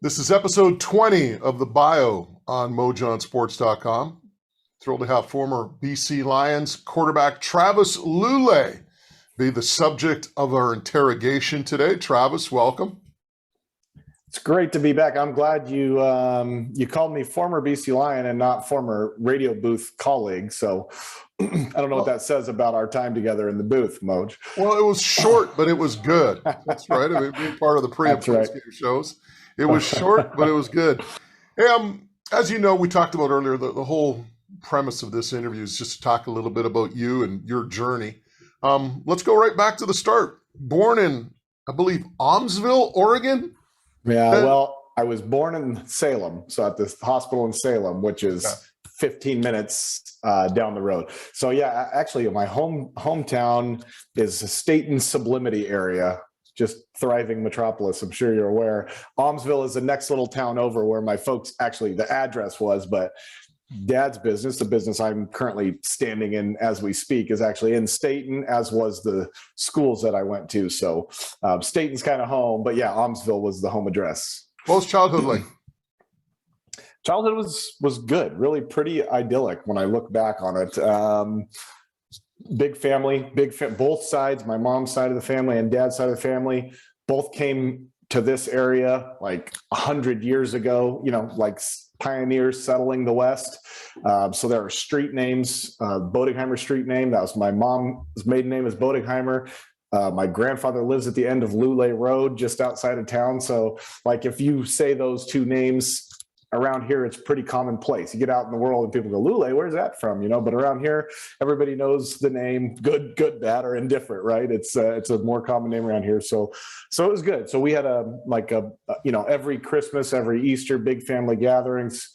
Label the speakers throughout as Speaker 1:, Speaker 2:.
Speaker 1: This is episode 20 of the bio on mojonsports.com. Thrilled to have former BC Lions quarterback Travis Lulay be the subject of our interrogation today. Travis, welcome.
Speaker 2: It's great to be back. I'm glad you called me former BC Lion and not former radio booth colleague. So I don't know what that says about our time together in the booth, Moj.
Speaker 1: Well, it was short, but it was good. That's right. I mean, being part of the pre and post game shows. It was short, but it was good. Hey, as you know, we talked about earlier, the whole premise of this interview is just to talk a little bit about you and your journey. Let's go right back to the start. Born in, I believe, Almsville, Oregon?
Speaker 2: Yeah, well, I was born in Salem, so at this hospital in Salem, which is 15 minutes down the road. So yeah, actually, my hometown is Staten Sublimity area. Just thriving metropolis, I'm sure you're aware. Almsville is the next little town over where my folks, actually the address was, but Dad's business, the business I'm currently standing in as we speak, is actually in Staten, as was the schools that I went to. So Staten's kind of home, but yeah, Almsville was the home address.
Speaker 1: What was childhood like?
Speaker 2: Childhood was good, really pretty idyllic when I look back on it. Big family, both sides, my mom's side of the family and dad's side of the family, both came to this area like 100 years ago, like pioneers settling the West. So there are street names, Boedigheimer street name. That was my mom's maiden name is Boedigheimer. My grandfather lives at the end of Lulay Road, just outside of town. So like, if you say those two names around here, it's pretty commonplace. You get out in the world and people go, Lulay, where's that from? But around here, everybody knows the name, good, bad, or indifferent, right? It's a more common name around here. So it was good. So we had every Christmas, every Easter, big family gatherings,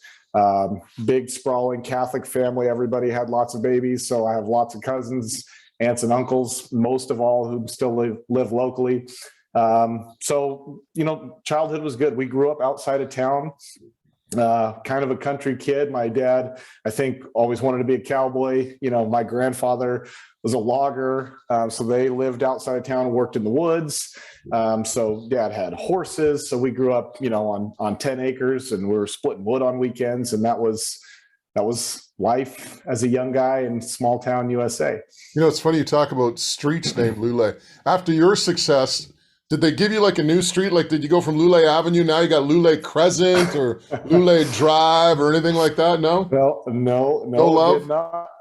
Speaker 2: big sprawling Catholic family. Everybody had lots of babies. So I have lots of cousins, aunts and uncles, most of all who still live locally. So childhood was good. We grew up outside of town. Kind of a country kid. My dad, I think, always wanted to be a cowboy. My grandfather was a logger. So they lived outside of town, worked in the woods. So dad had horses. So we grew up, on 10 acres and we were splitting wood on weekends. And that was life as a young guy in small town USA.
Speaker 1: It's funny you talk about streets named Lulay. After your success, did they give you like a new street? Like, did you go from Lulay Avenue? Now you got Lulay Crescent or Lulay Drive or anything like that? No?
Speaker 2: Well, no
Speaker 1: love?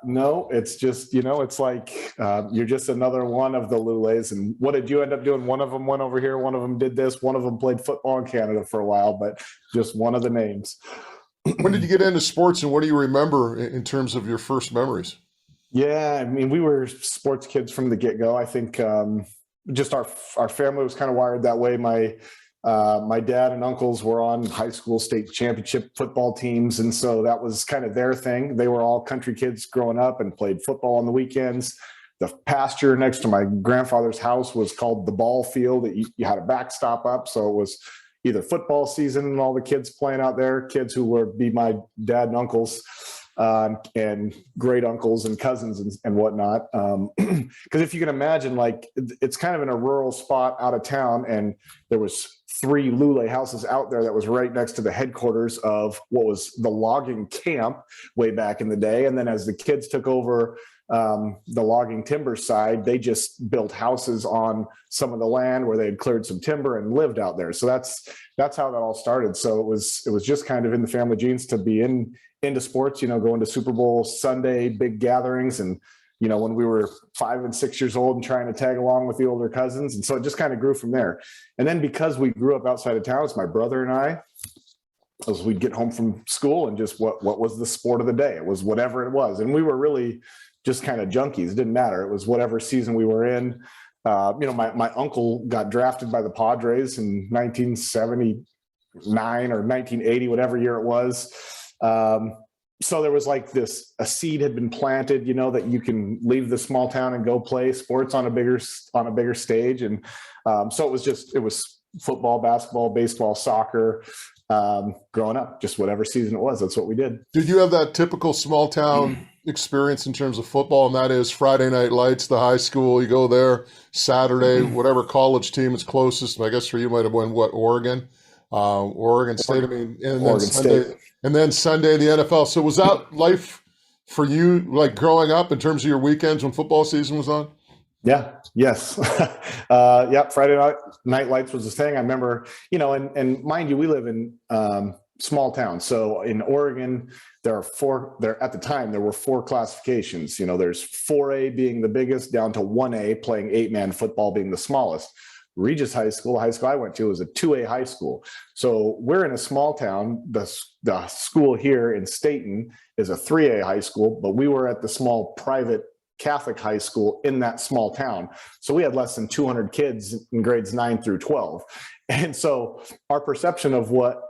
Speaker 2: No, it's just, it's like you're just another one of the Lulays. And what did you end up doing? One of them went over here. One of them did this. One of them played football in Canada for a while, but just one of the names.
Speaker 1: When did you get into sports and what do you remember in terms of your first memories?
Speaker 2: Yeah, I mean, we were sports kids from the get-go. I think just our family was kind of wired that way. My dad and uncles were on high school state championship football teams. And so that was kind of their thing. They were all country kids growing up and played football on the weekends. The pasture next to my grandfather's house was called the ball field. You had a backstop up. So it was either football season and all the kids playing out there, kids who would be my dad and uncles, and great uncles and cousins and whatnot. Because if you can imagine, like, it's kind of in a rural spot out of town, and there was 3 Lulay houses out there that was right next to the headquarters of what was the logging camp way back in the day. And then as the kids took over the logging timber side, they just built houses on some of the land where they had cleared some timber and lived out there. So that's how that all started. So it was just kind of in the family genes to be into sports, going to Super Bowl Sunday, big gatherings. And, when we were 5 and 6 years old and trying to tag along with the older cousins. And so it just kind of grew from there. And then because we grew up outside of town, it's my brother and I, as we'd get home from school and just what was the sport of the day? It was whatever it was. And we were really just kind of junkies. It didn't matter. It was whatever season we were in. My uncle got drafted by the Padres in 1979 or 1980, whatever year it was. So there was like a seed had been planted, that you can leave the small town and go play sports on a bigger stage. And so it was football, basketball, baseball, soccer, growing up, just whatever season it was. That's what we did.
Speaker 1: Did you have that typical small town experience in terms of football? And that is Friday night lights, the high school, you go there, Saturday, whatever college team is closest. I guess for you might have won Oregon. Oregon State. I mean, and then
Speaker 2: Oregon
Speaker 1: Sunday,
Speaker 2: State.
Speaker 1: and then Sunday the NFL. So was that life for you, like growing up, in terms of your weekends when football season was on?
Speaker 2: Yeah. Yes. Yeah. Friday night lights was the thing. I remember, and mind you, we live in small town. So in Oregon, there at the time, there were 4 classifications. There's 4A being the biggest, down to 1A, playing 8-man football being the smallest. Regis High School, the high school I went to, was a 2A high school. So we're in a small town. The school here in Staten is a 3A high school, but we were at the small private Catholic high school in that small town. So we had less than 200 kids in grades 9 through 12. And so our perception of what,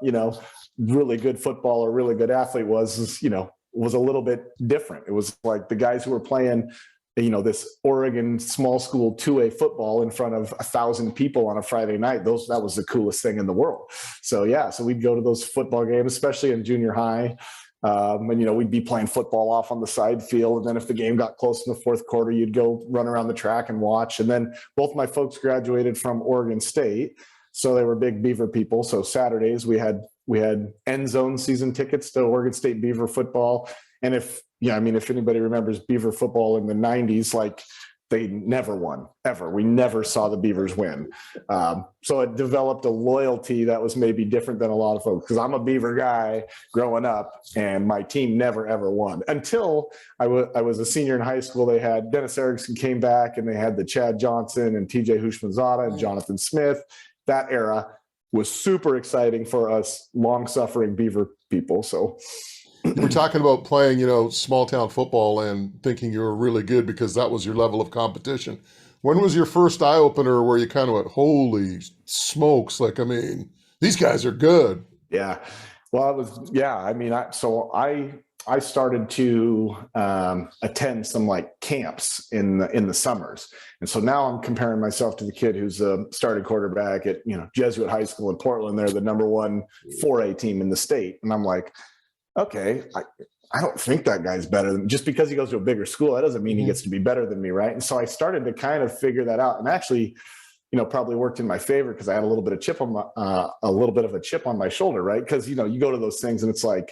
Speaker 2: really good football or really good athlete was a little bit different. It was like the guys who were playing, this Oregon small school 2A football in front of 1,000 people on a Friday night. That was the coolest thing in the world. So yeah, so we'd go to those football games, especially in junior high. And, we'd be playing football off on the side field. And then if the game got close in the fourth quarter, you'd go run around the track and watch. And then both my folks graduated from Oregon State. So they were big Beaver people. So Saturdays we had end zone season tickets to Oregon State Beaver football. And if anybody remembers Beaver football in the 90s, like they never won, ever. We never saw the Beavers win. So it developed a loyalty that was maybe different than a lot of folks, because I'm a Beaver guy growing up, and my team never, ever won. Until I was a senior in high school. They had Dennis Erickson came back, and they had the Chad Johnson and TJ Hushmanzada and Jonathan Smith. That era was super exciting for us long-suffering Beaver people. So
Speaker 1: you were talking about playing, small town football and thinking you were really good because that was your level of competition. When was your first eye opener where you kind of went, holy smokes? Like, I mean, these guys are good.
Speaker 2: Yeah. Well, I started to attend some like camps in the summers. And so now I'm comparing myself to the kid who's a starting quarterback at, Jesuit High School in Portland. They're the number 1 4A team in the state. And I'm like, okay, I don't think that guy's better than, just because he goes to a bigger school, that doesn't mean he gets to be better than me, right? And so I started to kind of figure that out, and actually, probably worked in my favor because I had a little bit of a chip on my shoulder, right? Because you go to those things and it's like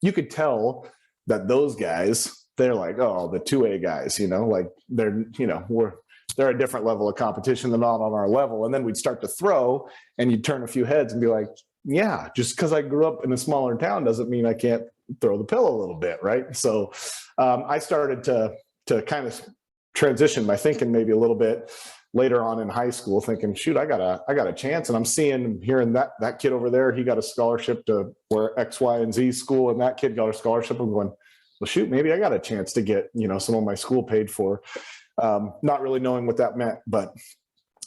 Speaker 2: you could tell that those guys, they're like, oh, the 2A guys, like they're a different level of competition. They're not on our level. And then we'd start to throw, and you'd turn a few heads and be like, yeah, just because I grew up in a smaller town doesn't mean I can't throw the pill a little bit, right? So I started to kind of transition my thinking maybe a little bit later on in high school, thinking, shoot, I got a chance. And I'm hearing that kid over there, he got a scholarship to where X, Y, and Z school, and that kid got a scholarship. I'm going, well, shoot, maybe I got a chance to get, some of my school paid for. Not really knowing what that meant, but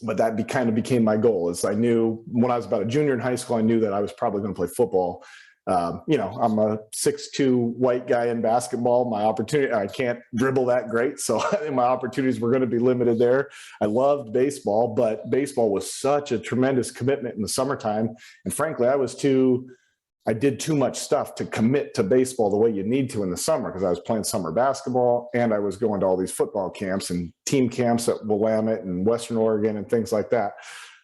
Speaker 2: that kind of became my goal. Is I knew when I was about a junior in high school, I knew that I was probably going to play football. I'm a 6'2" white guy in basketball. My opportunity, I can't dribble that great. So my opportunities were going to be limited there. I loved baseball, but baseball was such a tremendous commitment in the summertime. And frankly, I did too much stuff to commit to baseball the way you need to in the summer, because I was playing summer basketball and I was going to all these football camps and team camps at Willamette and Western Oregon and things like that.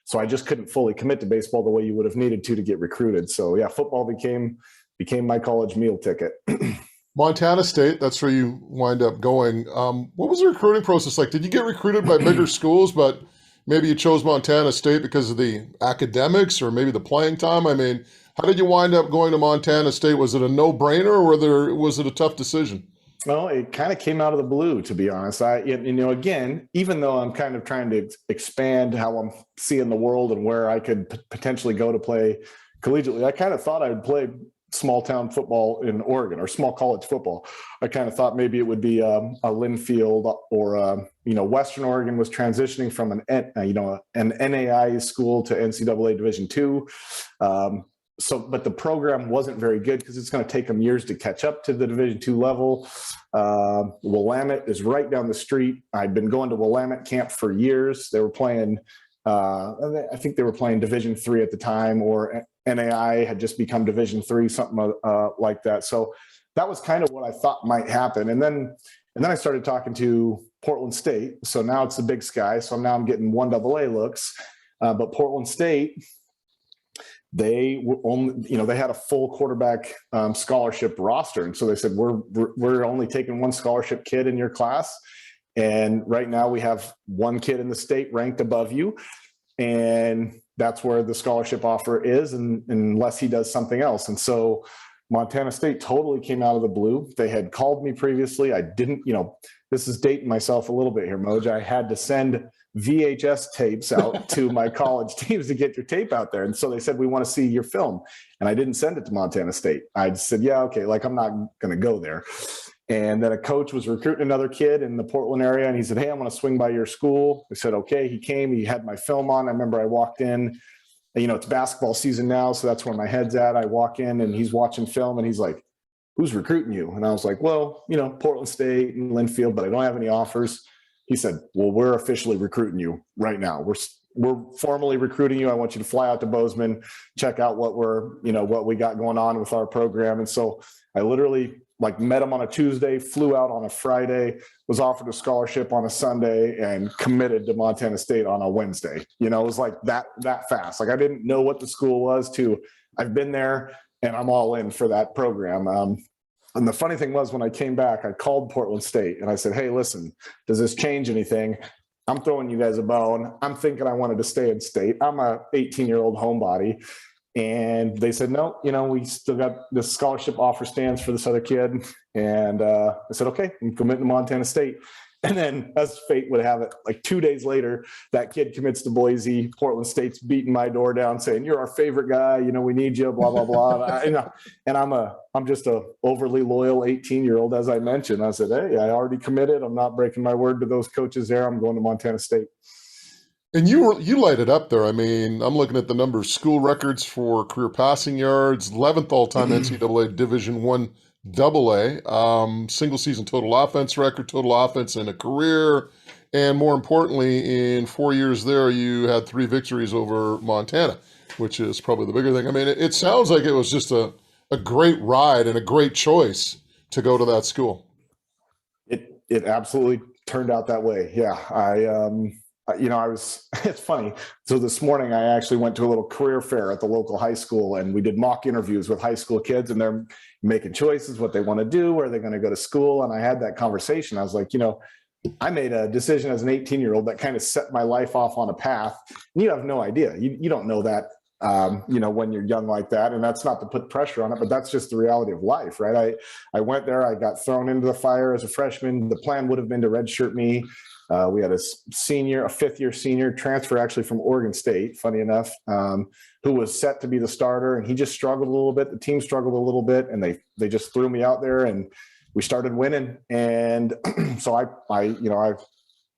Speaker 2: So I just couldn't fully commit to baseball the way you would have needed to get recruited. So yeah, football became my college meal ticket.
Speaker 1: Montana State, that's where you wind up going. What was the recruiting process like? Did you get recruited by bigger schools, but maybe you chose Montana State because of the academics or maybe the playing time? I mean, how did you wind up going to Montana State? Was it a no-brainer, or was it a tough decision?
Speaker 2: Well, it kind of came out of the blue, to be honest. Again, even though I'm kind of trying to expand how I'm seeing the world and where I could potentially go to play collegiately, I kind of thought I would play small town football in Oregon, or small college football. I kind of thought maybe it would be a Linfield, or Western Oregon was transitioning from an NAI school to NCAA Division II. But the program wasn't very good because it's going to take them years to catch up to the Division II level. Willamette is right down the street. I'd been going to Willamette camp for years. They were playing, I think they were playing Division III at the time, or NAI had just become Division III, something like that. So that was kind of what I thought might happen. And then I started talking to Portland State. So now it's the Big Sky. So now I'm getting 1AA looks. But Portland State, they were only, they had a full quarterback scholarship roster. And so they said, we're only taking one scholarship kid in your class. And right now we have one kid in the state ranked above you. And that's where the scholarship offer is, and unless he does something else. And so Montana State totally came out of the blue. They had called me previously. I didn't, this is dating myself a little bit here, Moj. I had to send VHS tapes out to my college teams to get your tape out there. And so they said, we want to see your film. And I didn't send it to Montana State. I said, yeah, okay, like I'm not going to go there. And then a coach was recruiting another kid in the Portland area. And he said, hey, I'm going to swing by your school. I said, okay. He came, he had my film on. I remember I walked in, it's basketball season now. So that's where my head's at. I walk in and he's watching film and he's like, who's recruiting you? And I was like, well, Portland State and Linfield, but I don't have any offers. He said, well, we're officially recruiting you right now. We're formally recruiting you. I want you to fly out to Bozeman, check out what what we got going on with our program. And so I literally met him on a Tuesday, flew out on a Friday, was offered a scholarship on a Sunday, and committed to Montana State on a Wednesday. It was like that fast. I didn't know what the school was I've been there and I'm all in for that program. And the funny thing was, when I came back, I called Portland State and I said, hey, listen, does this change anything? I'm throwing you guys a bone. I'm thinking I wanted to stay in state. I'm a 18-year-old homebody. And they said, no, we still got this scholarship offer stands for this other kid. And I said, okay, I'm committing to Montana State. And then, as fate would have it, 2 days later, that kid commits to Boise. Portland State's beating my door down saying, you're our favorite guy. We need you, blah, blah, blah. And I'm just a overly loyal 18-year-old, as I mentioned. I said, hey, I already committed. I'm not breaking my word to those coaches there. I'm going to Montana State.
Speaker 1: And you light it up there. I mean, I'm looking at the number of school records for career passing yards, 11th all-time NCAA Division I AA, single season total offense record, total offense in a career. And more importantly, in 4 years there, you had 3 victories over Montana, which is probably the bigger thing. I mean, it sounds like it was just a great ride and a great choice to go to that school.
Speaker 2: It absolutely turned out that way. Yeah. It's funny. So this morning I actually went to a little career fair at the local high school, and we did mock interviews with high school kids, and they're making choices, what they want to do, where they're going to go to school. And I had that conversation. I was like, I made a decision as an 18-year-old that kind of set my life off on a path. And you have no idea. You don't know that, when you're young like that. And that's not to put pressure on it, but that's just the reality of life, right? I went there, I got thrown into the fire as a freshman. The plan would have been to redshirt me. We had a fifth-year senior transfer actually from Oregon State, funny enough, who was set to be the starter, and he just struggled a little bit. The team struggled a little bit, and they just threw me out there, and we started winning. And so I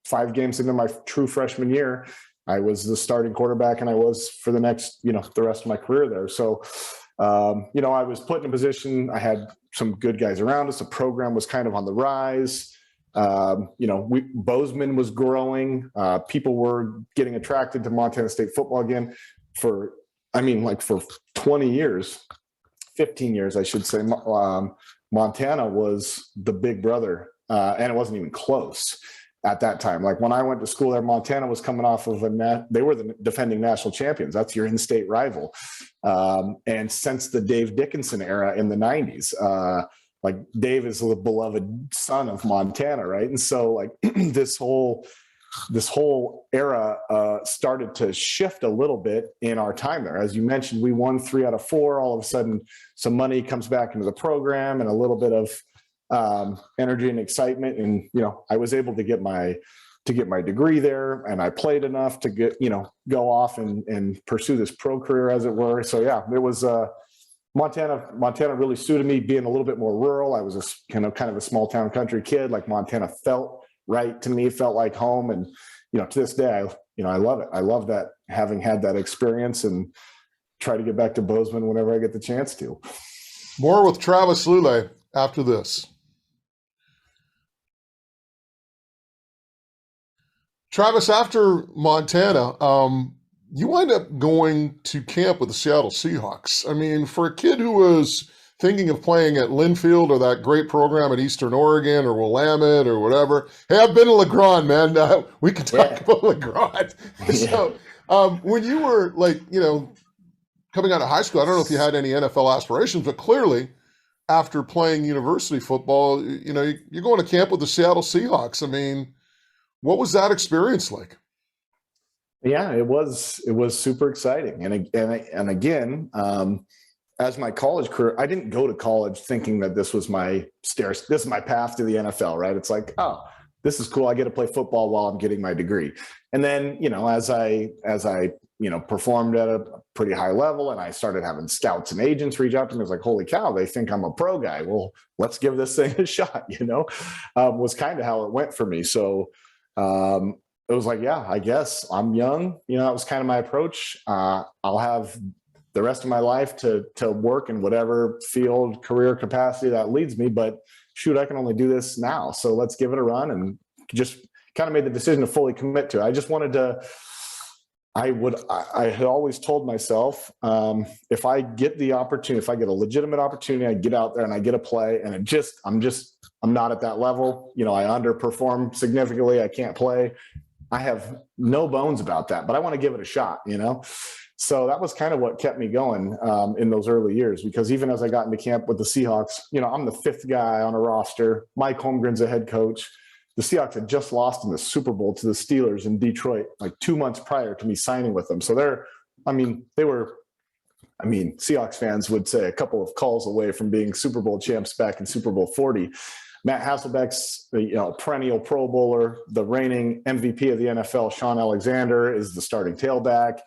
Speaker 2: 5 games into my true freshman year, I was the starting quarterback, and I was for the next, the rest of my career there. So, I was put in a position. I had some good guys around us. The program was kind of on the rise. Bozeman was growing. People were getting attracted to Montana State football again for 20 years, 15 years, I should say. Montana was the big brother, and it wasn't even close at that time. Like when I went to school there, Montana was coming off of they were the defending national champions. That's your in-state rival. And since the Dave Dickinson era in the 90s, Dave is the beloved son of Montana, right? And so this whole era started to shift a little bit in our time there. As you mentioned, we won 3 out of 4. All of a sudden, some money comes back into the program and a little bit of energy and excitement. And I was able to get my degree there, and I played enough to go off and pursue this pro career, as it were. So yeah, it was. Montana really suited me, being a little bit more rural. I was kind of a small town country kid. Montana felt right to me, felt like home. And, to this day, I love it. I love that, having had that experience, and try to get back to Bozeman whenever I get the chance to.
Speaker 1: More with Travis Lulay after this. Travis, after Montana, you wind up going to camp with the Seattle Seahawks. I mean, for a kid who was thinking of playing at Linfield or that great program at Eastern Oregon or Willamette or whatever. Hey, I've been to LeGrand, man. We can talk about LeGrand. So when you were coming out of high school, I don't know if you had any NFL aspirations, but clearly after playing university football, you're going to camp with the Seattle Seahawks. I mean, what was that experience like?
Speaker 2: Yeah, it was super exciting. And again, as my college career, I didn't go to college thinking that this was my stairs. This is my path to the NFL, right? It's like, oh, this is cool. I get to play football while I'm getting my degree. And then, as I performed at a pretty high level and I started having scouts and agents reach out to me, I was like, holy cow, they think I'm a pro guy. Well, let's give this thing a shot, was kind of how it went for me. So, it was like, yeah, I guess I'm young. That was kind of my approach. I'll have the rest of my life to work in whatever field, career capacity that leads me. But shoot, I can only do this now. So let's give it a run, and just kind of made the decision to fully commit to it. I just wanted to, I had always told myself, if I get the opportunity, if I get a legitimate opportunity, I get out there and I get to play, and I'm not at that level. I underperform significantly. I can't play. I have no bones about that, but I want to give it a shot, So that was kind of what kept me going in those early years, because even as I got into camp with the Seahawks, I'm the fifth guy on a roster. Mike Holmgren's a head coach. The Seahawks had just lost in the Super Bowl to the Steelers in Detroit, like 2 months prior to me signing with them. So Seahawks fans would say a couple of calls away from being Super Bowl champs back in Super Bowl 40. Matt Hasselbeck's perennial Pro Bowler, the reigning MVP of the NFL, Sean Alexander, is the starting tailback.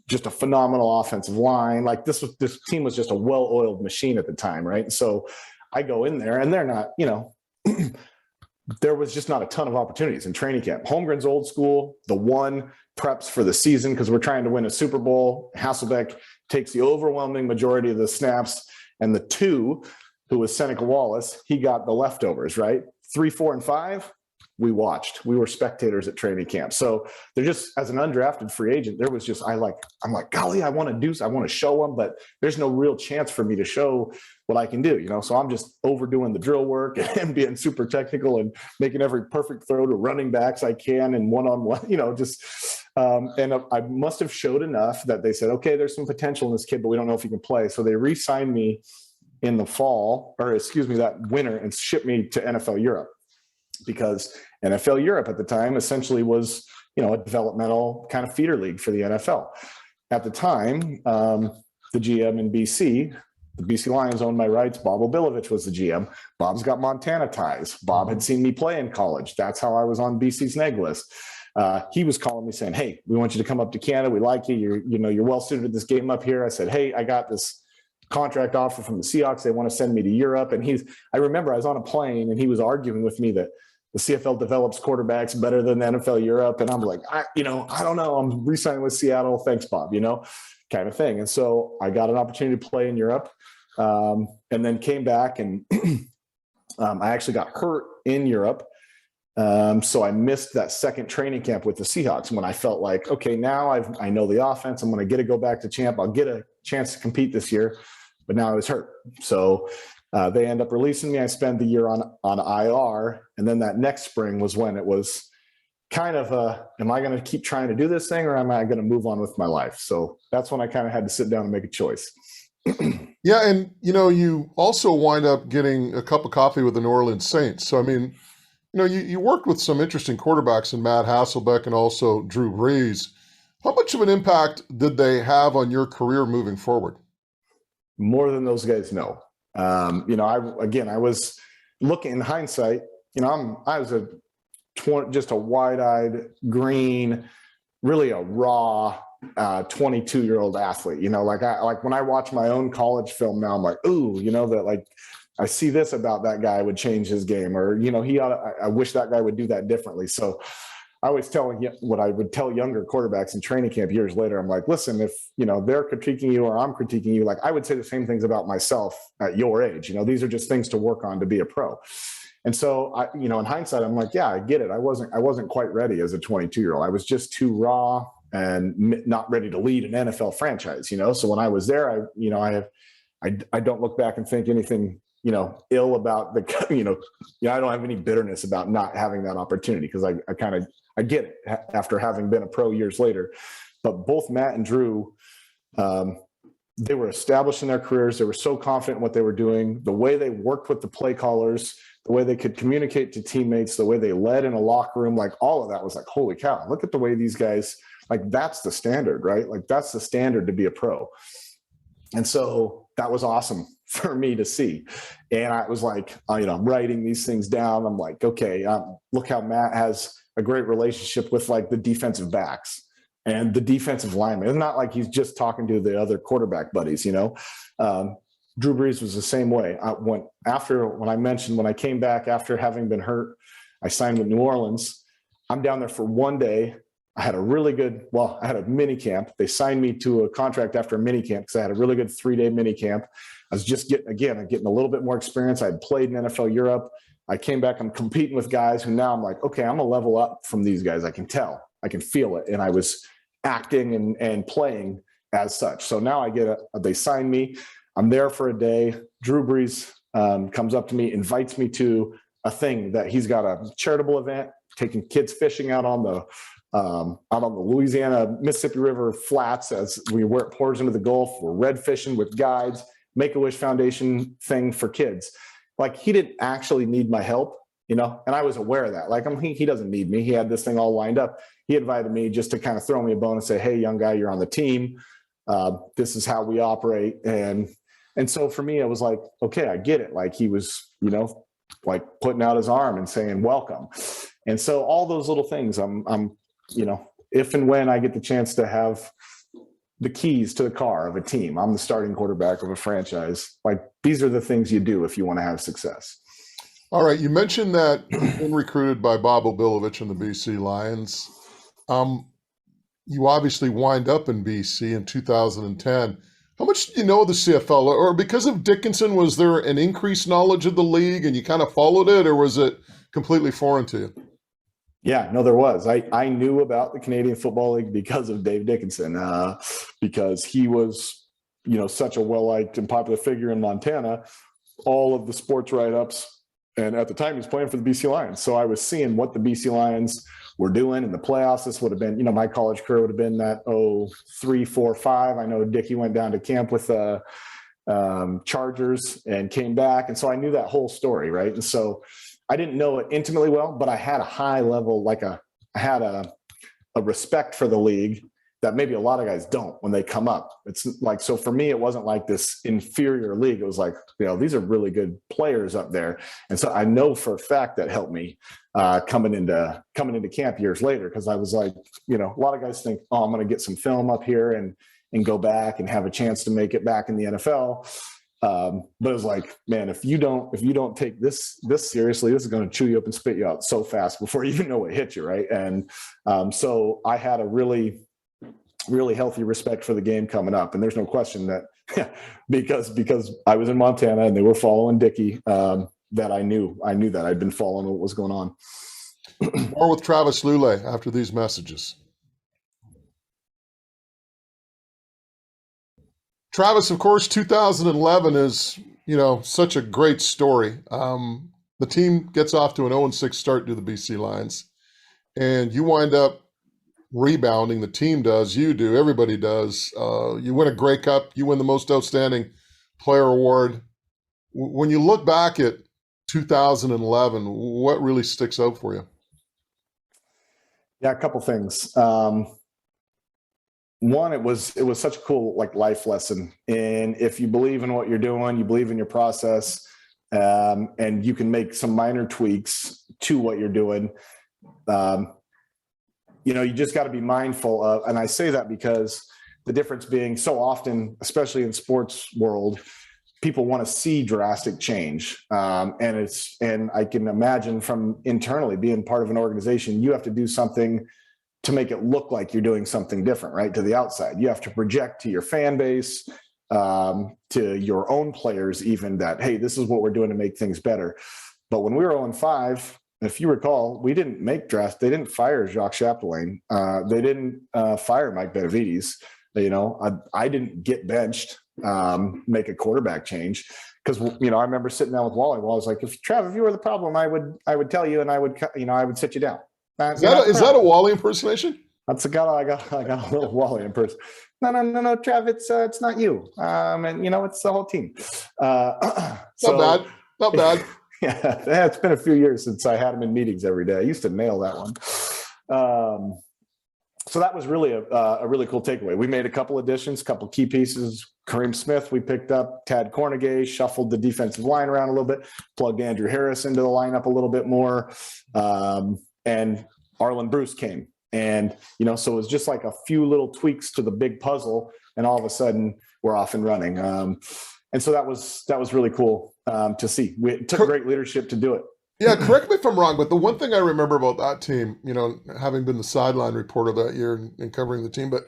Speaker 2: Just a phenomenal offensive line. Like this team was just a well-oiled machine at the time, right? So I go in there, and they're not, there was just not a ton of opportunities in training camp. Holmgren's old school, the one preps for the season because we're trying to win a Super Bowl. Hasselbeck takes the overwhelming majority of the snaps, and the two, who was Senecawallace, he got the leftovers, right? 3, 4, and 5, we watched. We were spectators at training camp. So they're just, as an undrafted free agent, there was just, I'm like, golly, I want to show them, but there's no real chance for me to show what I can do, So I'm just overdoing the drill work and being super technical and making every perfect throw to running backs I can and one-on-one, and I must have showed enough that they said, okay, there's some potential in this kid, but we don't know if he can play. So they re-signed me in the that winter, and shipped me to NFL Europe, because NFL Europe at the time essentially was, a developmental kind of feeder league for the NFL. At the time, the GM in BC, the BC Lions owned my rights. Bob Obilovich was the GM. Bob's got Montana ties. Bob had seen me play in college. That's how I was on BC's neg list. He was calling me saying, hey, we want you to come up to Canada. We like you. You're well suited to this game up here. I said, hey, I got this contract offer from the Seahawks. They want to send me to Europe. And I remember I was on a plane and he was arguing with me that the CFL develops quarterbacks better than the NFL Europe. And I'm like, I don't know. I'm re-signing with Seattle. Thanks, Bob, kind of thing. And so I got an opportunity to play in Europe, and then came back, and I actually got hurt in Europe. So I missed that second training camp with the Seahawks when I felt like, okay, now I know the offense. I'm going to go back to camp. I'll get a chance to compete this year, but now I was hurt. So they end up releasing me. I spent the year on IR. And then that next spring was when it was kind of am I going to keep trying to do this thing, or am I going to move on with my life? So that's when I kind of had to sit down and make a choice.
Speaker 1: Yeah. And, you also wind up getting a cup of coffee with the New Orleans Saints. So, I mean, you worked with some interesting quarterbacks in Matt Hasselbeck and also Brees. How much of an impact did they have on your career moving forward?
Speaker 2: More than those guys know. I was looking in hindsight, I was just a wide-eyed, green, really a raw 22-year-old athlete. Like when I watch my own college film now, I'm like, ooh, that like I see this about that guy would change his game, or I wish that guy would do that differently. So I always tell what I would tell younger quarterbacks in training camp years later. I'm like, listen, if they're critiquing you or I'm critiquing you, like I would say the same things about myself at your age. These are just things to work on to be a pro. And so in hindsight, I'm like, yeah, I get it. I wasn't quite ready as a 22-year-old. I was just too raw and not ready to lead an NFL franchise. So when I was there, I don't look back and think anything ill about I don't have any bitterness about not having that opportunity, because I get it after having been a pro years later. But both Matt and Drew they were established in their careers. They were so confident in what they were doing, the way they worked with the play callers, the way they could communicate to teammates, the way they led in a locker room, like all of that was like, holy cow, look at the way these guys, like that's the standard, right? Like that's the standard to be a pro. And so that was awesome for me to see. And I was like, I'm writing these things down. I'm like, okay, look how Matt has a great relationship with like the defensive backs and the defensive linemen. It's not like he's just talking to the other quarterback buddies, Drew Brees was the same way. When I came back after having been hurt, I signed with New Orleans. I'm down there for one day. I had a mini camp. They signed me to a contract after a mini camp because I had a really good 3-day mini camp. I was just getting a little bit more experience. I had played in NFL Europe. I came back, I'm competing with guys who now I'm like, okay, I'm gonna level up from these guys. I can tell, I can feel it. And I was acting and playing as such. So now they sign me. I'm there for a day. Drew Brees comes up to me, invites me to a thing that he's got a charitable event, taking kids fishing out on the Louisiana, Mississippi River flats where it pours into the Gulf. We're red fishing with guides, Make-A-Wish Foundation thing for kids. Like he didn't actually need my help, and I was aware of that. Like he doesn't need me. He had this thing all lined up. He invited me just to kind of throw me a bone and say, hey, young guy, you're on the team. This is how we operate. And so for me, I was like, okay, I get it. Like he was, like putting out his arm and saying, welcome. And so all those little things, I'm if and when I get the chance to have the keys to the car of a team, I'm the starting quarterback of a franchise. Like these are the things you do if you want to have success.
Speaker 1: All right. You mentioned that you've been recruited by Bob Obilovich and the BC Lions. You obviously wind up in BC in 2010. How much do you know of the CFL? Or because of Dickinson, was there an increased knowledge of the league and you kind of followed it, or was it completely foreign to you?
Speaker 2: Yeah, no, there was. I knew about the Canadian Football League because of Dave Dickinson, because he was, such a well-liked and popular figure in Montana, all of the sports write-ups. And at the time, he was playing for the BC Lions. So I was seeing what the BC Lions were doing in the playoffs. This would have been, my college career would have been that 3, 4, 5. I know Dickie went down to camp with Chargers and came back. And so I knew that whole story, right? And so I didn't know it intimately well, but I had a high level, I had a respect for the league that maybe a lot of guys don't when they come up. It's like, so for me, it wasn't like this inferior league. It was like, these are really good players up there. And so I know for a fact that helped me coming into camp years later. Cause I was like, a lot of guys think, I'm going to get some film up here and go back and have a chance to make it back in the NFL. But it was like, man, if you don't take this seriously, this is going to chew you up and spit you out so fast before you even know what hit you. Right. And, so I had a really, really healthy respect for the game coming up. And there's no question that because I was in Montana and they were following Dickie, that I knew that I'd been following what was going on.
Speaker 1: More with Travis Lulay after these messages. Travis, of course, 2011 is, such a great story. The team gets off to an 0-6 start to the BC Lions, and you wind up rebounding. The team does, you do, everybody does. You win a Greycup, you win the Most Outstanding Player Award. When you look back at 2011, what really sticks out for you?
Speaker 2: Yeah, a couple things. One, it was such a cool life lesson. And if you believe in what you're doing, you believe in your process, and you can make some minor tweaks to what you're doing, you just got to be mindful of, and I say that because the difference being so often, especially in sports world, people want to see drastic change. And I can imagine from internally being part of an organization, you have to do something to make it look like you're doing something different, right? To the outside, you have to project to your fan base, to your own players, even that, hey, this is what we're doing to make things better. But when we were 0-5, if you recall, they didn't fire Jacques Chapdelaine. They didn't fire Mike Benavides. I didn't get benched, make a quarterback change. Because, I remember sitting down with Wally. Well, I was like, if you were the problem, I would tell you, and I would sit you down.
Speaker 1: Is that a Wally impersonation?
Speaker 2: That's the guy I got a little Wally in person. No, Trav, it's not you. And it's the whole team.
Speaker 1: Not bad.
Speaker 2: Yeah, it's been a few years since I had him in meetings every day. I used to nail that one. So that was really a really cool takeaway. We made a couple additions, a couple key pieces. Kareem Smith, we picked up. Tad Cornegay, shuffled the defensive line around a little bit, plugged Andrew Harris into the lineup a little bit more. And Arlen Bruce came. And, so it was just like a few little tweaks to the big puzzle. And all of a sudden we're off and running. And so that was really cool to see. It took great leadership to do it.
Speaker 1: Yeah, correct me if I'm wrong, but the one thing I remember about that team, having been the sideline reporter that year and covering the team, but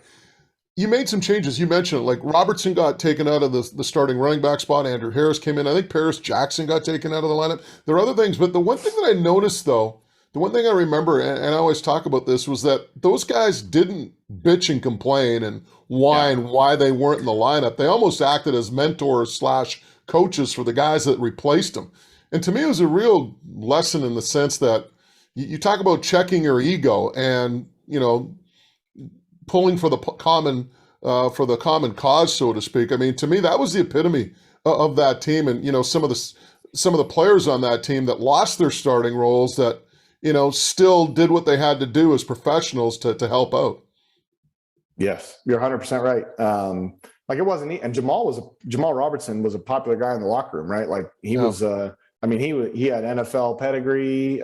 Speaker 1: you made some changes. You mentioned it, like Robertson got taken out of the starting running back spot. Andrew Harris came in. I think Paris Jackson got taken out of the lineup. There are other things, but the one thing that I noticed, though, the one thing I remember, and I always talk about this, was that those guys didn't bitch and complain and whine why they weren't in the lineup. They almost acted as mentors / coaches for the guys that replaced them. And to me, it was a real lesson in the sense that you talk about checking your ego and, pulling for the common cause, so to speak. I mean, to me, that was the epitome of that team. And, some of the players on that team that lost their starting roles that, still did what they had to do as professionals to help out. Yes,
Speaker 2: you're 100% right. Like it wasn't, and Jamal Robertson was a popular guy in the locker room, right? Like he was, he had NFL pedigree,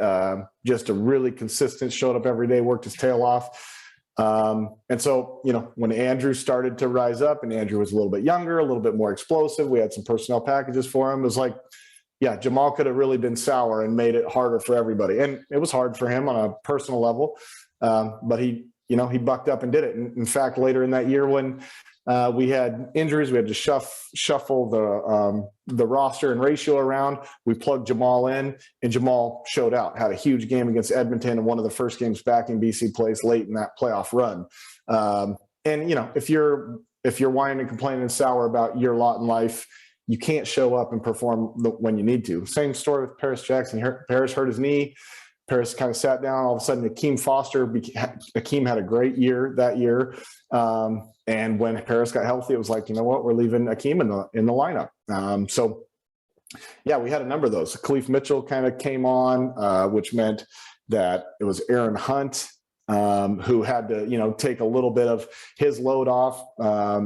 Speaker 2: just a really consistent, showed up every day, worked his tail off. And so, when Andrew started to rise up and Andrew was a little bit younger, a little bit more explosive, we had some personnel packages for him. It was like, yeah, Jamal could have really been sour and made it harder for everybody. And it was hard for him on a personal level. But he bucked up and did it. In fact, later in that year when we had injuries, we had to shuffle the roster and ratio around. We plugged Jamal in, and Jamal showed out, had a huge game against Edmonton and one of the first games back in BC place late in that playoff run. And if you're whining and complaining and sour about your lot in life, you can't show up and perform when you need to. Same story with Paris Jackson. Paris hurt his knee. Paris kind of sat down. All of a sudden, Akeem had a great year that year. And when Paris got healthy, it was like, you know what, we're leaving Akeem in the lineup. So, yeah, we had a number of those. Khalif Mitchell kind of came on, which meant that it was Aaron Hunt who had to, take a little bit of his load off.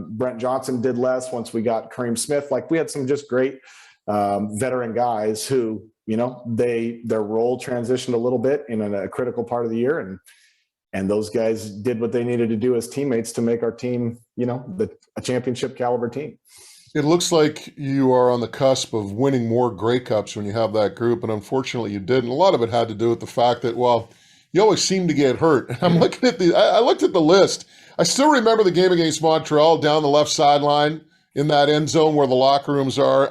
Speaker 2: Brent Johnson did less once we got Kareem Smith. Like we had some just great veteran guys who, their role transitioned a little bit in a critical part of the year. And those guys did what they needed to do as teammates to make our team, a championship caliber team.
Speaker 1: It looks like you are on the cusp of winning more Grey Cups when you have that group. And unfortunately you didn't. A lot of it had to do with the fact that, you always seem to get hurt. And I'm looking at I looked at the list. I still remember the game against Montreal down the left sideline in that end zone where the locker rooms are.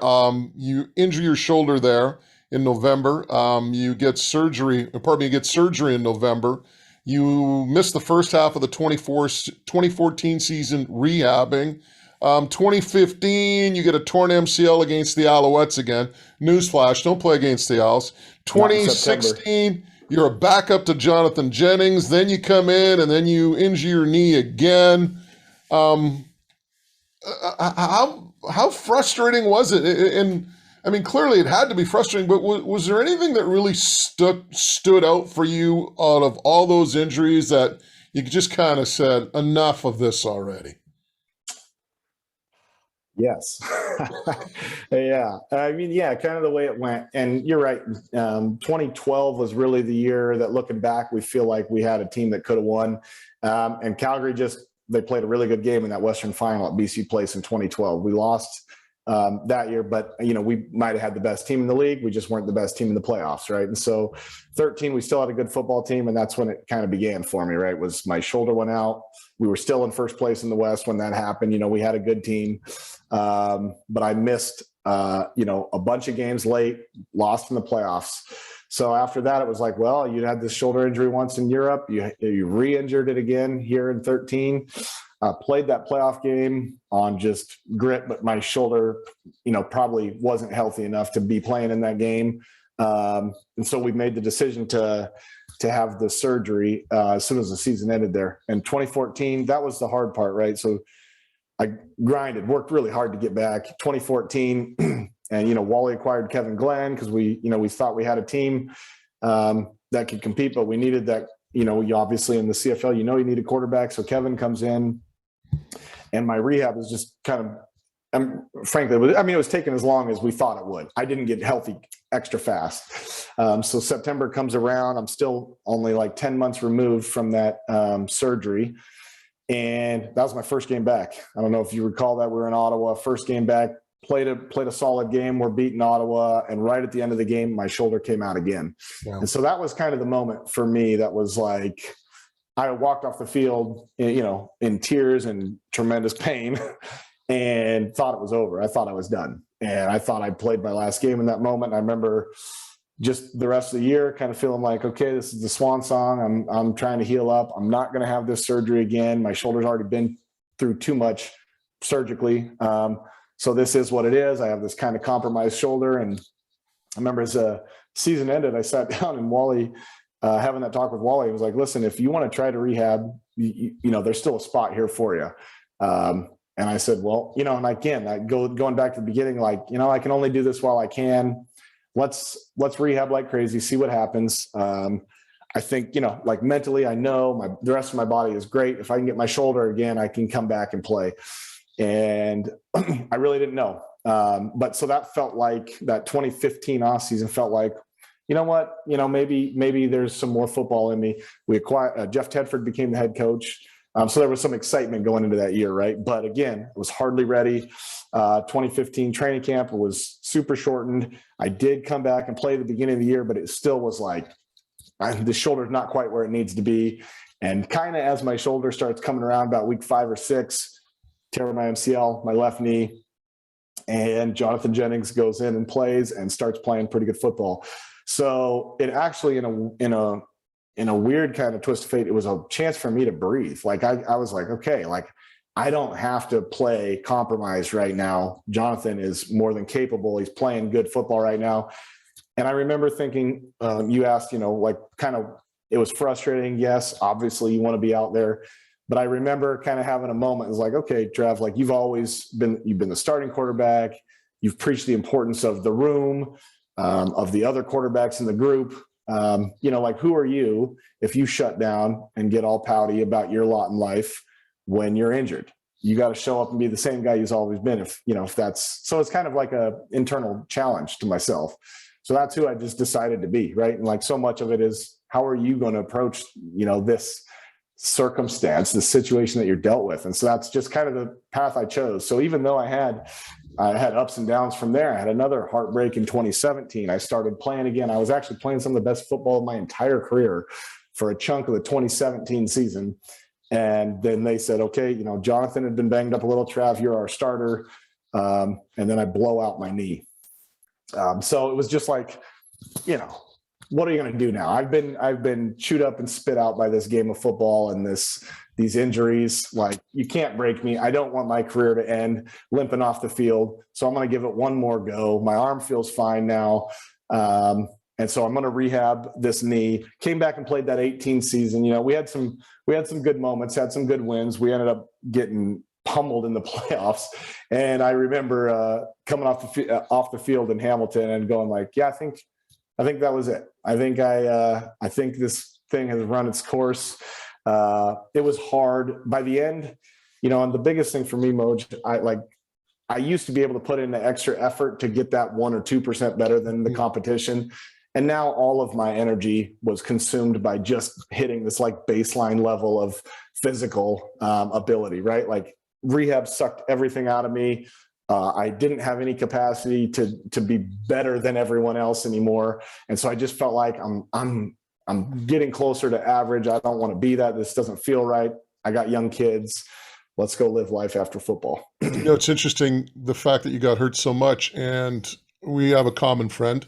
Speaker 1: You injure your shoulder there in November. You get surgery in November. You missed the first half of the 2014 season rehabbing. 2015, you get a torn MCL against the Alouettes again. Newsflash, don't play against the Owls. 2016, you're a backup to Jonathan Jennings. Then you come in and then you injure your knee again. How frustrating was it? And I mean, clearly it had to be frustrating, but was there anything that really stood out for you out of all those injuries that you just kind of said, enough of this already?
Speaker 2: Yes. Yeah. I mean, kind of the way it went. And you're right. 2012 was really the year that, looking back, we feel like we had a team that could have won. And Calgary they played a really good game in that Western final at BC Place in 2012. We lost that year, but we might have had the best team in the league. We just weren't the best team in the playoffs, right? And so 13, we still had a good football team, and that's when it kind of began for me, right? Was my shoulder went out. We were still in first place in the West when that happened. We had a good team, but I missed a bunch of games late, lost in the playoffs. So after that, it was like, well, you had this shoulder injury once in Europe. You re-injured it again here in 13. Played that playoff game on just grit, but my shoulder, probably wasn't healthy enough to be playing in that game. And so we made the decision to to have the surgery as soon as the season ended there. And 2014, that was the hard part, right? So I worked really hard to get back. 2014, and Wally acquired Kevin Glenn because we thought we had a team that could compete, but we needed that. You obviously in the CFL, you need a quarterback. So Kevin comes in, and my rehab is just kind of, frankly, it was taking as long as we thought it would. I didn't get healthy extra fast. So September comes around. I'm still only like 10 months removed from that surgery. And that was my first game back. I don't know if you recall that. We were in Ottawa, first game back, played a solid game. We're beating Ottawa. And right at the end of the game, my shoulder came out again. Wow. And so that was kind of the moment for me that was like, I walked off the field, in tears and tremendous pain and thought it was over. I thought I was done. And I thought I played my last game in that moment. I remember just the rest of the year kind of feeling like, okay, this is the swan song. I'm trying to heal up. I'm not going to have this surgery again. My shoulder's already been through too much surgically. So this is what it is. I have this kind of compromised shoulder. And I remember as the season ended, I sat down and Wally, having that talk with Wally, was like, listen, if you want to try to rehab, there's still a spot here for you. And I said, well, and again, going back to the beginning, like, I can only do this while I can. Let's rehab like crazy, see what happens. I think, like mentally, I know the rest of my body is great. If I can get my shoulder again, I can come back and play. And I really didn't know. But so that felt like that 2015 off season felt like, you know what, maybe there's some more football in me. We acquired Jeff Tedford became the head coach. So there was some excitement going into that year, right? But again, I was hardly ready. 2015 training camp was super shortened. I did come back and play at the beginning of the year, but it still was like, the shoulder's not quite where it needs to be. And kind of as my shoulder starts coming around about week 5 or 6, tear my MCL, my left knee, and Jonathan Jennings goes in and plays and starts playing pretty good football. So it actually, in a weird kind of twist of fate, it was a chance for me to breathe. Like I was like, okay, like I don't have to play compromised right now. Jonathan is more than capable. He's playing good football right now. And I remember thinking, you asked, like kind of, it was frustrating. Yes, obviously you want to be out there. But I remember kind of having a moment. It was like, okay, Trev, like you've been the starting quarterback. You've preached the importance of the room, of the other quarterbacks in the group. Like who are you if you shut down and get all pouty about your lot in life when you're injured? You got to show up and be the same guy you've always been. If that's, so it's kind of like a internal challenge to myself. So that's who I just decided to be. Right. And like so much of it is, how are you going to approach, this circumstance, the situation that you're dealt with? And so that's just kind of the path I chose. So even though I had ups and downs from there, I had another heartbreak in 2017. I started playing again. I was actually playing some of the best football of my entire career for a chunk of the 2017 season. And then they said, okay, Jonathan had been banged up a little. Trav, you're our starter. And then I blow out my knee. So it was just like, what are you going to do now? I've been chewed up and spit out by this game of football and these injuries. Like, you can't break me. I don't want my career to end limping off the field. So I'm going to give it one more go. My arm feels fine now. And so I'm going to rehab this knee. Came back and played that 18 season. We had some good moments, had some good wins. We ended up getting pummeled in the playoffs. And I remember coming off the field in Hamilton and going like, yeah, I think that was it. I think this thing has run its course. It was hard by the end, and the biggest thing for me, Moj, I used to be able to put in the extra effort to get that 1 or 2% better than the competition. And now all of my energy was consumed by just hitting this like baseline level of physical ability, right? Like rehab sucked everything out of me. I didn't have any capacity to be better than everyone else anymore. And so I just felt like I'm getting closer to average. I don't want to be that. This doesn't feel right. I got young kids. Let's go live life after football.
Speaker 1: It's interesting, the fact that you got hurt so much. And we have a common friend,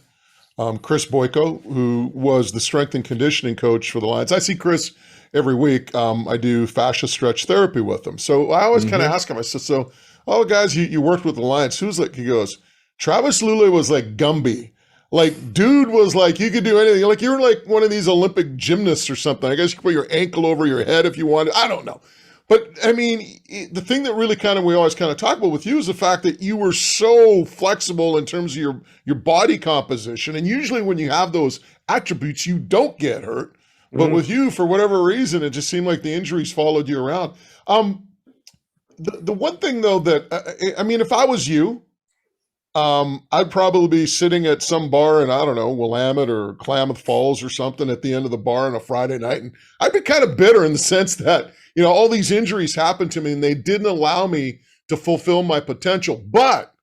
Speaker 1: Chris Boyko, who was the strength and conditioning coach for the Lions. I see Chris every week. I do fascia stretch therapy with him. So I always kind of ask him, I said, guys, you worked with the Lions. Who's like, he goes, Travis Lulay was like Gumby. Like, dude was like, you could do anything. Like, you were like one of these Olympic gymnasts or something. I guess you could put your ankle over your head if you wanted. I don't know. But I mean, the thing that really kind of we always kind of talk about with you is the fact that you were so flexible in terms of your body composition. And usually when you have those attributes, you don't get hurt. But with you, for whatever reason, it just seemed like the injuries followed you around. The one thing though that I mean, if I was you, I'd probably be sitting at some bar in, I don't know, Willamette or Klamath Falls or something at the end of the bar on a Friday night. And I'd be kind of bitter in the sense that, you know, all these injuries happened to me and they didn't allow me to fulfill my potential. But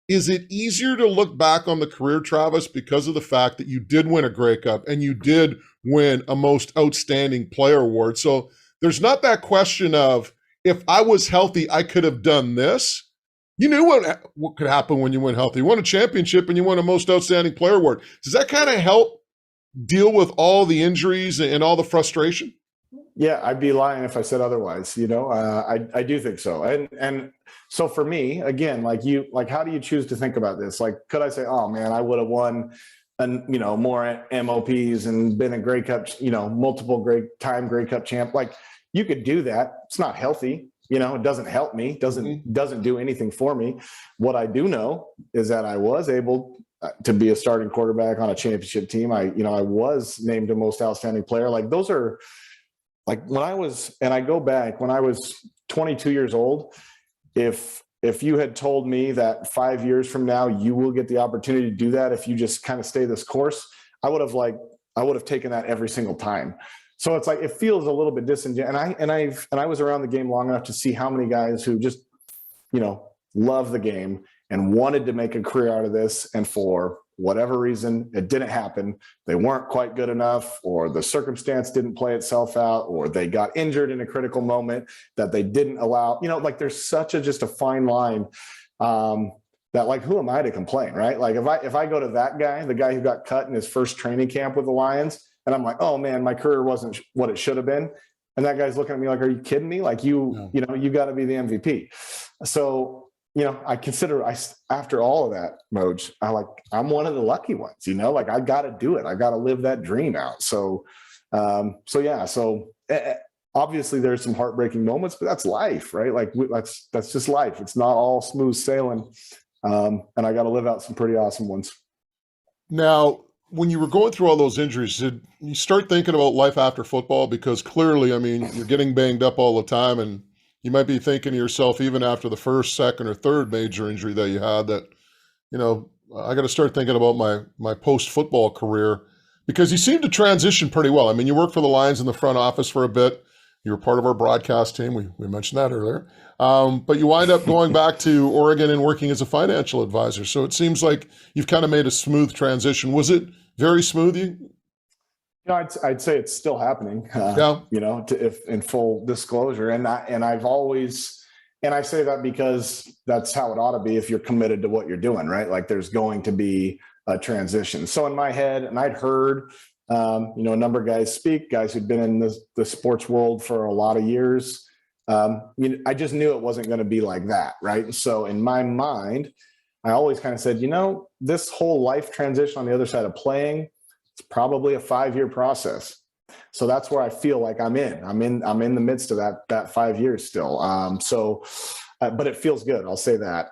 Speaker 1: is it easier to look back on the career, Travis, because of the fact that you did win a Grey Cup and you did win a most outstanding player award? So there's not that question of, if I was healthy, I could have done this. You knew what could happen when you went healthy. You won a championship and you won a most outstanding player award. Does that kind of help deal with all the injuries and all the frustration?
Speaker 2: Yeah, I'd be lying if I said otherwise. You know, I do think so. And so for me, again, like how do you choose to think about this? Like, could I say, oh man, I would have won and, you know, more MOPs and been a Grey Cup, you know, multiple Grey Cup champ. Like, you could do that. It's not healthy. You know, it doesn't help me, doesn't do anything for me. What I do know is that I was able to be a starting quarterback on a championship team. I was named a most outstanding player. Like, those are like when I was, and I go back when I was 22 years old, if you had told me that 5 years from now, you will get the opportunity to do that, if you just kind of stay this course, I would have taken that every single time. So it's like, it feels a little bit disingenuous. And I was around the game long enough to see how many guys who just, you know, love the game and wanted to make a career out of this. And for whatever reason, it didn't happen. They weren't quite good enough, or the circumstance didn't play itself out, or they got injured in a critical moment that they didn't allow, you know, like there's such just a fine line, that, like, who am I to complain, right? Like, if I go to that guy, the guy who got cut in his first training camp with the Lions, and I'm like, oh man, my career wasn't what it should have been. And that guy's looking at me like, are you kidding me? Like, you know, you got to be the MVP. So, you know, after all of that, Moj, I'm one of the lucky ones, you know, like, I got to do it. I got to live that dream out. So obviously there's some heartbreaking moments, but that's life, right? Like, that's just life. It's not all smooth sailing. And I got to live out some pretty awesome ones.
Speaker 1: Now, when you were going through all those injuries, did you start thinking about life after football? Because clearly, I mean, you're getting banged up all the time, and you might be thinking to yourself, even after the first, second, or third major injury that you had, that, you know, I got to start thinking about my post-football career, because you seem to transition pretty well. I mean, you worked for the Lions in the front office for a bit. You were part of our broadcast team. We mentioned that earlier. But you wind up going back to Oregon and working as a financial advisor. So it seems like you've kind of made a smooth transition. Was it very smooth?
Speaker 2: You know, I'd say it's still happening. You know, if in full disclosure, and I've always, and I say that because that's how it ought to be if you're committed to what you're doing, right? Like, there's going to be a transition. So in my head, and I'd heard, you know, a number of guys who'd been in the sports world for a lot of years. You know, I just knew it wasn't going to be like that, right? And so in my mind, I always kind of said, you know, this whole life transition on the other side of playing, it's probably a 5-year process. So that's where I feel like I'm in the midst of that 5 years still. But it feels good. I'll say that.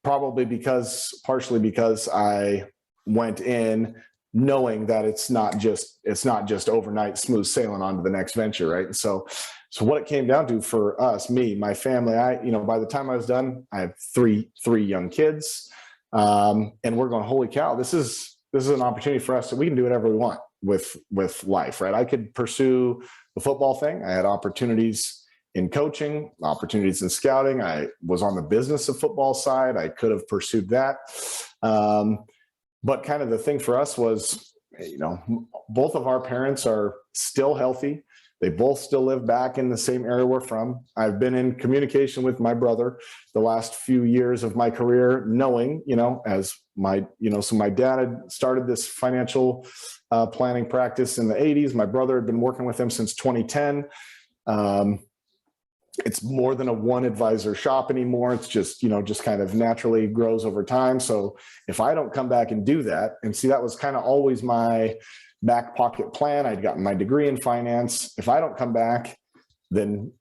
Speaker 2: Partially because I went in knowing that it's not just overnight smooth sailing on to the next venture, right? And so what it came down to for us, me, my family, by the time I was done, I have three young kids, and we're going, holy cow, this is an opportunity for us that we can do whatever we want with life, right? I could pursue the football thing. I had opportunities in coaching, opportunities in scouting. I was on the business of football side. I could have pursued that. But kind of the thing for us was, you know, both of our parents are still healthy. They both still live back in the same area we're from. I've been in communication with my brother the last few years of my career, knowing, you know, so my dad had started this financial planning practice in the 80s. My brother had been working with him since 2010. it's more than a one advisor shop anymore. It's just, just kind of naturally grows over time. So if I don't come back and do that, and see, that was kind of always my back pocket plan. I'd gotten my degree in finance. If I don't come back, then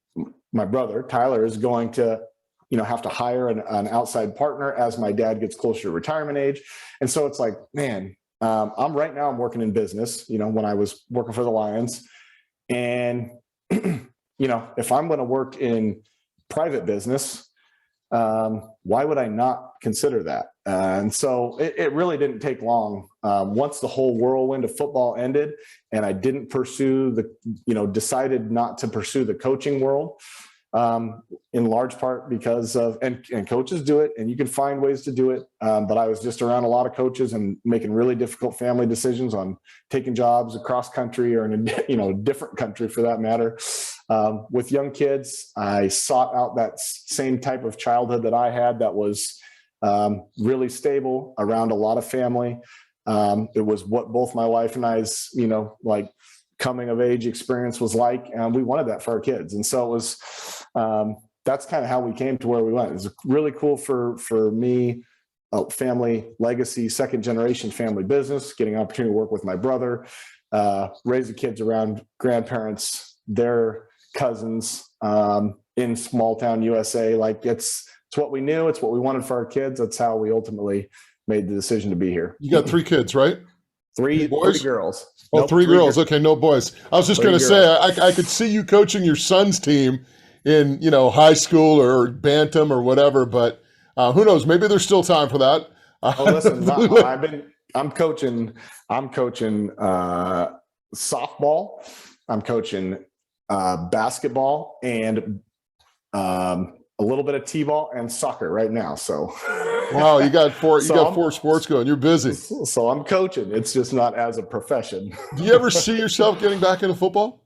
Speaker 2: my brother, Tyler, is going to, have to hire an outside partner as my dad gets closer to retirement age. And so it's like, man, I'm working in business, when I was working for the Lions. And, if I'm going to work in private business, why would I not consider that? And so it really didn't take long. Once the whole whirlwind of football ended and I didn't pursue decided not to pursue the coaching world, in large part because of, and coaches do it and you can find ways to do it. But I was just around a lot of coaches and making really difficult family decisions on taking jobs across country or in a different country for that matter. With young kids, I sought out that same type of childhood that I had that was really stable around a lot of family. It was what both my wife and I's, coming of age experience was like, and we wanted that for our kids. And so it was, that's kind of how we came to where we went. It was really cool for me, family legacy, second generation family business, getting an opportunity to work with my brother, raise the kids around grandparents, their cousins, in small town USA. Like it's what we knew. It's what we wanted for our kids. That's how we ultimately made the decision to be here.
Speaker 1: You got 3 kids, right?
Speaker 2: Three girls.
Speaker 1: Oh, nope, 3 girls. Okay, no boys. I was just going to say, I could see you coaching your son's team in, high school or bantam or whatever, but who knows? Maybe there's still time for that.
Speaker 2: Listen, I'm coaching softball. I'm coaching basketball and a little bit of t-ball and soccer right now. So
Speaker 1: wow, you got 4 sports going. You're busy.
Speaker 2: So I'm coaching. It's just not as a profession.
Speaker 1: Do you ever see yourself getting back into football?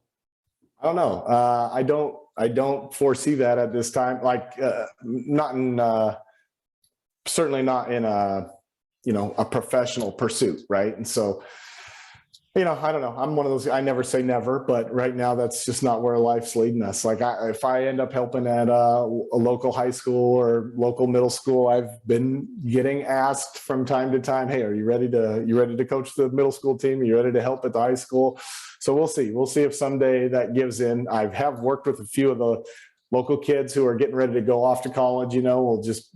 Speaker 2: I don't know. I don't foresee that at this time. Like not in certainly not in a professional pursuit, right? And so I don't know. I'm one of those, I never say never, but right now that's just not where life's leading us. Like if I end up helping at a local high school or local middle school, I've been getting asked from time to time, hey, are you ready to coach the middle school team? Are you ready to help at the high school? So we'll see. We'll see if someday that gives in. I have worked with a few of the local kids who are getting ready to go off to college. We'll just,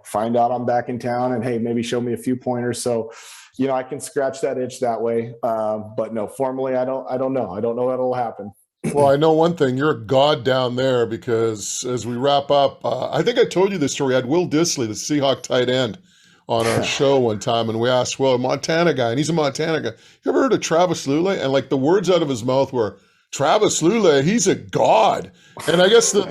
Speaker 2: find out I'm back in town and hey, maybe show me a few pointers. So I can scratch that itch that way. But no, formally, I don't know. I don't know that'll happen.
Speaker 1: Well, I know one thing. You're a god down there because as we wrap up, I think I told you this story. I had Will Dissly, the Seahawk tight end, on our show one time. And we asked, well, a Montana guy, and he's a Montana guy. You ever heard of Travis Lulay? And like the words out of his mouth were, Travis Lulay, he's a god. And I guess to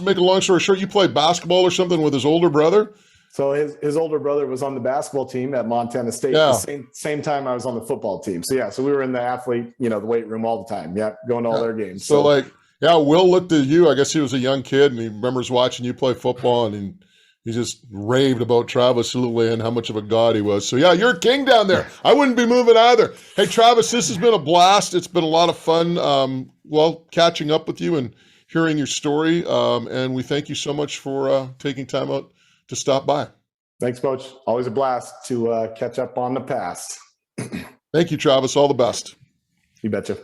Speaker 1: make a long story short, you played basketball or something with his older brother?
Speaker 2: So his older brother was on the basketball team at Montana State.
Speaker 1: Yeah.
Speaker 2: The same time I was on the football team. So we were in the athlete, the weight room all the time. Yeah, going to all their games.
Speaker 1: So Will looked at you. I guess he was a young kid and he remembers watching you play football and he just raved about Travis Lulay and how much of a god he was. So yeah, you're a king down there. I wouldn't be moving either. Hey Travis, this has been a blast. It's been a lot of fun. Catching up with you and hearing your story. And we thank you so much for taking time out to stop by.
Speaker 2: Thanks, Coach. Always a blast to catch up on the past.
Speaker 1: Thank you, Travis. All the best.
Speaker 2: You betcha.